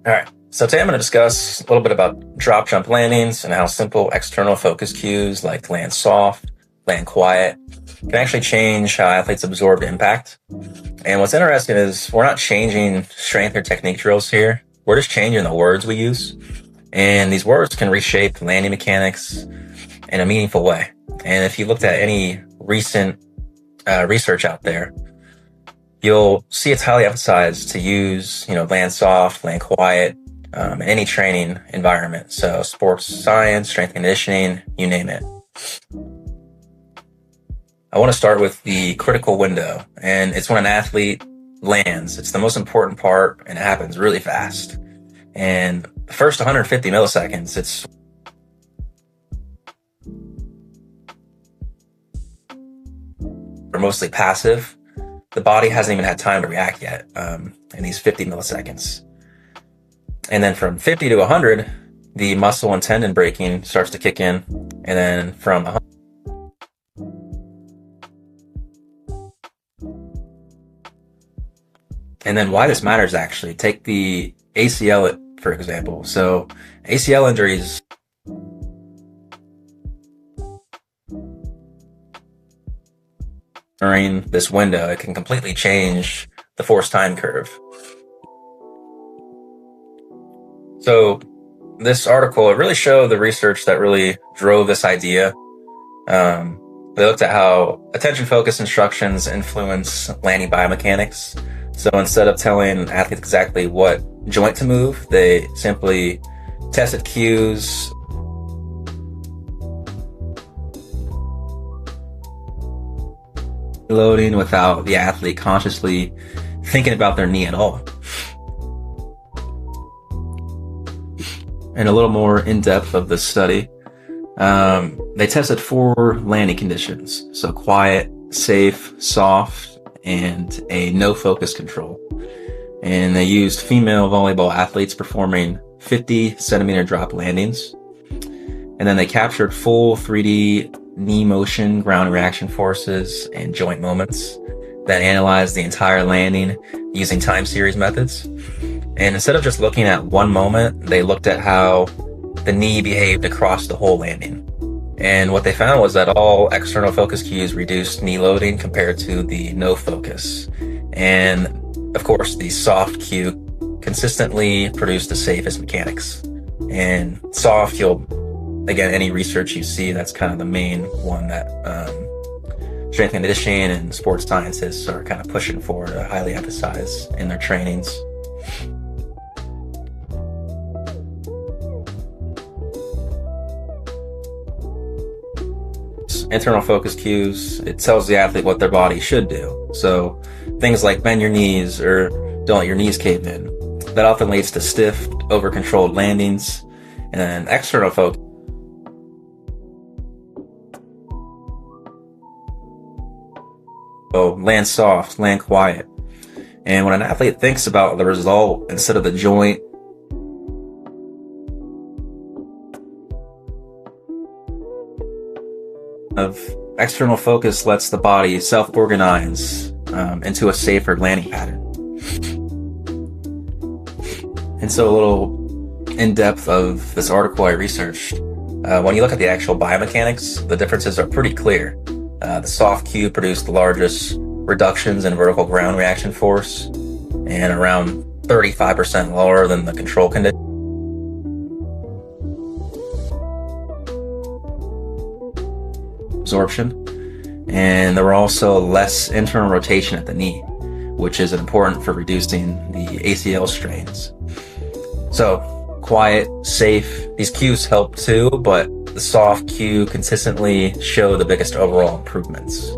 All right, so today I'm going to discuss a little bit about drop jump landings and how simple external focus cues like land soft, land quiet can actually change how athletes absorb impact. And what's interesting is we're not changing strength or technique drills here. We're just changing the words we use. And these words can reshape landing mechanics in a meaningful way. And if you looked at any recent research out there, you'll see it's highly emphasized to use, land soft, land quiet, in any training environment. So sports science, strength conditioning, you name it. I want to start with the critical window, and it's when an athlete lands. It's the most important part, and it happens really fast. And the first 150 milliseconds, it's mostly passive. The body hasn't even had time to react yet in these 50 milliseconds. And then from 50 to 100, the muscle and tendon breaking starts to kick in. And then from 100, and then why this matters actually, take the ACL for example. So ACL injuries during this window, it can completely change the force time curve. So this article, it really showed the research that really drove this idea. They looked at how attention focus instructions influence landing biomechanics. So instead of telling athletes exactly what joint to move, they simply tested cues loading without the athlete consciously thinking about their knee at all. And a little more in depth of this study, they tested 4 landing conditions. So quiet, safe, soft, and a no focus control. And they used female volleyball athletes performing 50 centimeter drop landings. And then they captured full 3D knee motion, ground reaction forces, and joint moments that analyzed the entire landing using time series methods. And instead of just looking at one moment, they looked at how the knee behaved across the whole landing. And what they found was that all external focus cues reduced knee loading compared to the no focus. And of course, the soft cue consistently produced the safest mechanics. And soft, again, any research you see, that's kind of the main one that strength and conditioning and sports scientists are kind of pushing for to highly emphasize in their trainings. Internal focus cues, it tells the athlete what their body should do. So things like bend your knees or don't let your knees cave in. That often leads to stiff, over-controlled landings. And then external focus, so land soft, land quiet. And when an athlete thinks about the result instead of the joint, of external focus lets the body self-organize into a safer landing pattern. And so a little in-depth of this article I researched, when you look at the actual biomechanics, the differences are pretty clear. The soft cue produced the largest reductions in vertical ground reaction force and around 35% lower than the control condition. Absorption. And there were also less internal rotation at the knee, which is important for reducing the ACL strains. So quiet, safe, these cues help too, but the soft cue consistently show the biggest overall improvements.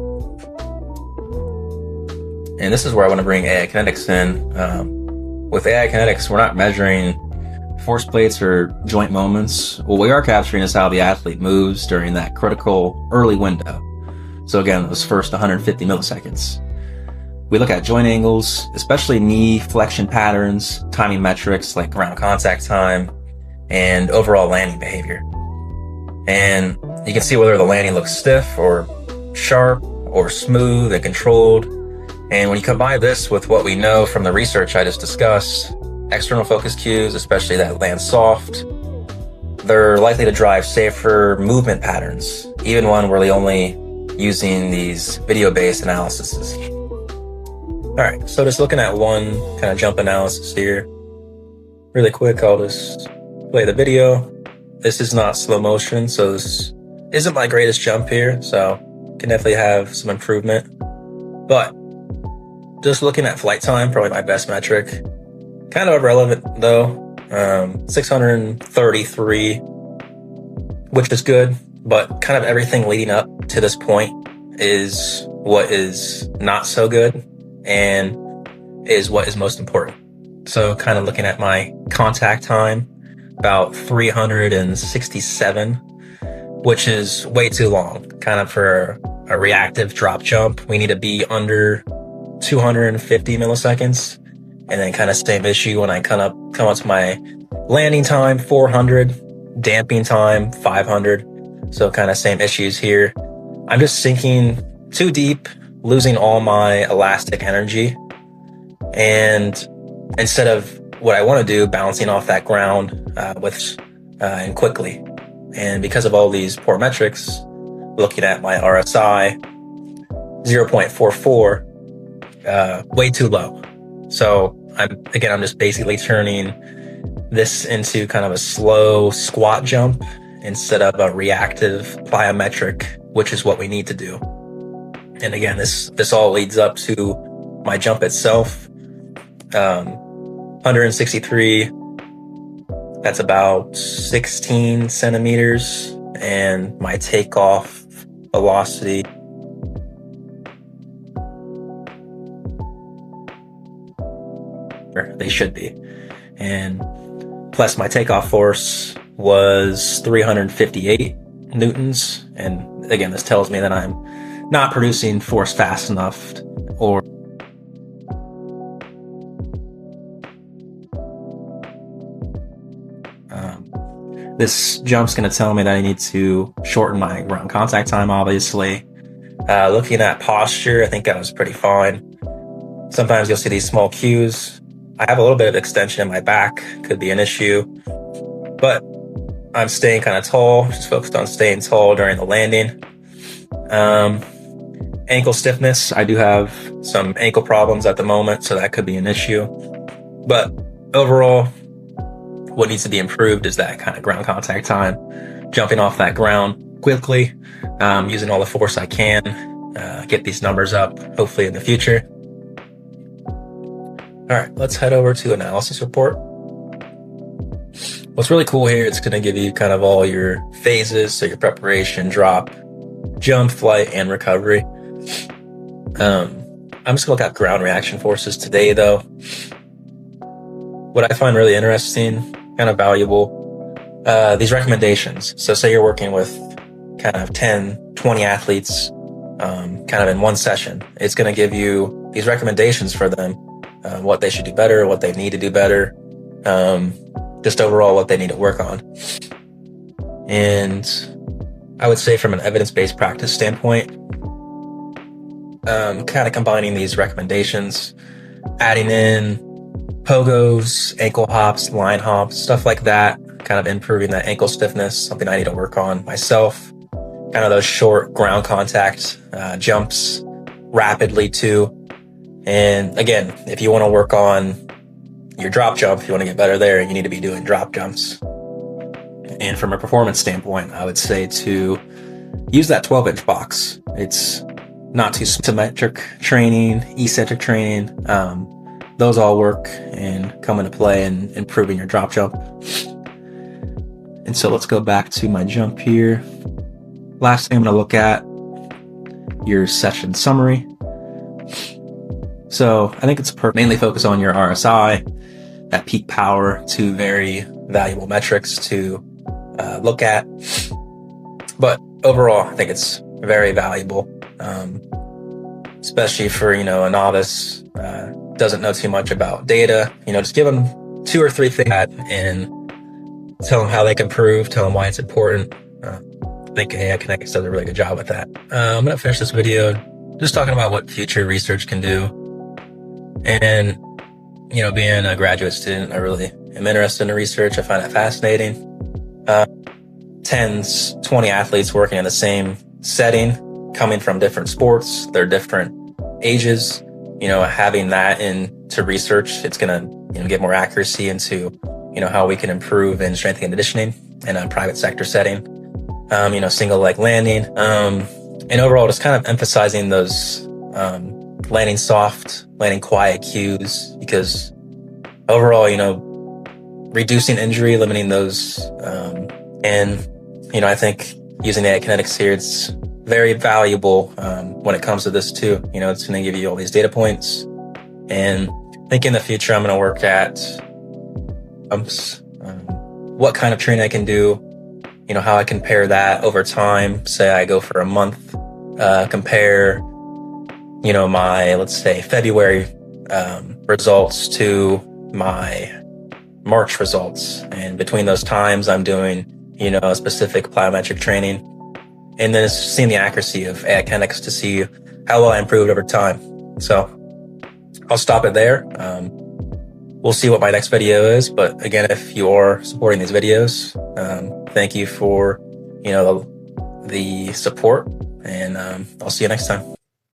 And this is where I want to bring AiKYNETIX in. With AiKYNETIX, we're not measuring force plates or joint moments. What we are capturing is how the athlete moves during that critical early window. So again, those first 150 milliseconds. We look at joint angles, especially knee flexion patterns, timing metrics like ground contact time, and overall landing behavior. And you can see whether the landing looks stiff or sharp or smooth and controlled. And when you combine this with what we know from the research I just discussed, external focus cues, especially that land soft, they're likely to drive safer movement patterns, even when we're only using these video-based analyses. All right, so just looking at one kind of jump analysis here. Really quick, I'll just play the video. This is not slow motion, so this isn't my greatest jump here, so can definitely have some improvement. But just looking at flight time, probably my best metric. Kind of irrelevant though, 633, which is good, but kind of everything leading up to this point is what is not so good and is what is most important. So kind of looking at my contact time, about 367, which is way too long, kind of for a reactive drop jump. We need to be under 250 milliseconds. And then kind of same issue when I come up to my landing time, 400, damping time, 500. So kind of same issues here. I'm just sinking too deep, losing all my elastic energy. And instead of what I want to do, bouncing off that ground and quickly. And because of all these poor metrics, looking at my RSI, 0.44, way too low. So I'm just basically turning this into kind of a slow squat jump instead of a reactive plyometric, which is what we need to do. And again, this all leads up to my jump itself. 163, that's about 16 centimeters. And my takeoff velocity, they should be. And plus my takeoff force was 358 newtons. And again, this tells me that I'm not producing force fast enough, or this jump's going to tell me that I need to shorten my ground contact time, obviously. Looking at posture, I think that was pretty fine. Sometimes you'll see these small cues. I have a little bit of extension in my back, could be an issue, but I'm staying kind of tall, just focused on staying tall during the landing. Ankle stiffness, I do have some ankle problems at the moment, so that could be an issue. But overall, what needs to be improved is that kind of ground contact time, jumping off that ground quickly, using all the force I can, get these numbers up, hopefully in the future. All right, let's head over to analysis report. What's really cool here, it's going to give you kind of all your phases, so your preparation, drop, jump, flight, and recovery. I'm just going to look at ground reaction forces today, though. What I find really interesting, kind of valuable, these recommendations. So say you're working with kind of 10, 20 athletes kind of in one session. It's going to give you these recommendations for them, what they should do better, what they need to do better, just overall what they need to work on. And I would say from an evidence-based practice standpoint, kind of combining these recommendations, adding in pogos, ankle hops, line hops, stuff like that, kind of improving that ankle stiffness, something I need to work on myself. Kind of those short ground contact jumps rapidly too. And again, if you want to work on your drop jump, if you want to get better there, you need to be doing drop jumps. And from a performance standpoint, I would say to use that 12-inch box. It's not too symmetric training, eccentric training. Those all work and come into play in improving your drop jump. And so let's go back to my jump here. Last thing I'm going to look at, your session summary. So I think it's mainly focus on your RSI, that peak power, two very valuable metrics to look at. But overall, I think it's very valuable, especially for, a novice, doesn't know too much about data. Just give them 2 or 3 things and tell them how they can improve, tell them why it's important. I think AiKYNETIX does a really good job with that. I'm going to finish this video just talking about what future research can do. And Being a graduate student, I really am interested in research. I find it fascinating. 10, 20 athletes working in the same setting, coming from different sports, they're different ages, having that into research, it's going to, get more accuracy into, how we can improve in strength and conditioning in a private sector setting, single leg landing, and overall just kind of emphasizing those, landing soft, landing quiet cues, because overall, reducing injury, limiting those, and I think using the AiKYNETIX here, it's very valuable when it comes to this too. It's going to give you all these data points. And I think in the future, I'm going to work at what kind of training I can do, how I compare that over time. Say I go for a month, compare, my, let's say, February results to my March results. And between those times, I'm doing a specific plyometric training, and then it's seeing the accuracy of AiKYNETIX to see how well I improved over time. So I'll stop it there. We'll see what my next video is. But again, if you are supporting these videos, thank you for, the support, and I'll see you next time.